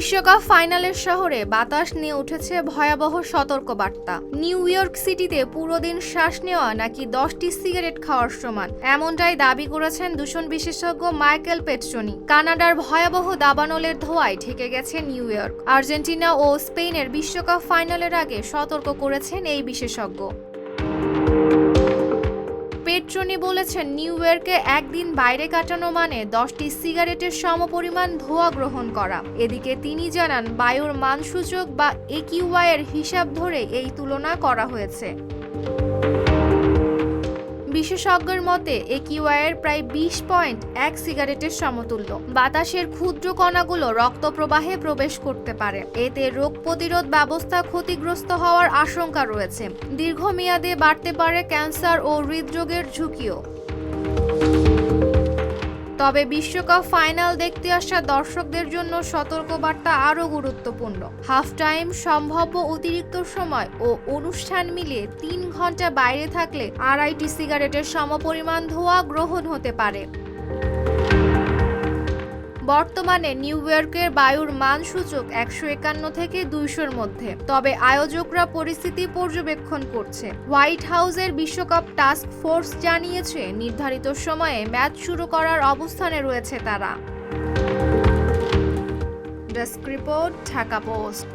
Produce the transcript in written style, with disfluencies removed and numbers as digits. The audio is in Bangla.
বিশ্বকাপ ফাইনালের শহরে বাতাস নিয়ে উঠেছে ভয়াবহ সতর্কবার্তা। নিউ ইয়র্ক সিটিতে পুরো দিন শ্বাস নেওয়া নাকি 10টি সিগারেট খাওয়ার সমান, এমনটাই দাবি করেছেন দূষণ বিশেষজ্ঞ মাইকেল পেট্রোনি। কানাডার ভয়াবহ দাবানলের ধোঁয়ায় ঢেকে গেছে নিউ ইয়র্ক। আর্জেন্টিনা ও স্পেনের বিশ্বকাপ ফাইনালের আগে সতর্ক করেছেন এই বিশেষজ্ঞ। পেট্রোনি বলেছেন, নিউ ইয়র্কে একদিন বাইরে কাটানো মানে 10টি সিগারেটের সমপরিমাণ ধোঁয়া গ্রহণ করা। এদিকে তিনি জানান, বায়ুর মানসূচক বা AQI এর হিসাব ধরে এই তুলনা করা হয়েছে। বিশেষজ্ঞের মতে AQI এর প্রায় 20.1 সিগারেটের সমতুল্য। বাতাসের ক্ষুদ্র কণাগুলো রক্ত প্রবাহে প্রবেশ করতে পারে, এতে রোগ প্রতিরোধ ব্যবস্থা ক্ষতিগ্রস্ত হওয়ার আশঙ্কা রয়েছে। দীর্ঘমেয়াদে বাড়তে পারে ক্যান্সার ও হৃদরোগের ঝুঁকিও। তবে বিশ্বকাপ ফাইনাল দেখতে আসা দর্শকদের জন্য সতর্কবার্তা আরও গুরুত্বপূর্ণ। হাফ টাইম, সম্ভাব্য অতিরিক্ত সময় ও অনুষ্ঠান মিলিয়ে 3 ঘন্টা বাইরে থাকলে 2.5টি সিগারেটের সমপরিমাণ ধোঁয়া গ্রহণ হতে পারে। বর্তমানে নিউ ইয়র্কের বায়ুর মান সূচক 151 থেকে 200-র মধ্যে। তবে আয়োজকরা পরিস্থিতি পর্যবেক্ষণ করছে। হোয়াইট হাউসের বিশ্বকাপ টাস্ক ফোর্স জানিয়েছে, নির্ধারিত সময়ে ম্যাচ শুরু করার অবস্থানে রয়েছে তারা। Desk report, Dhaka post.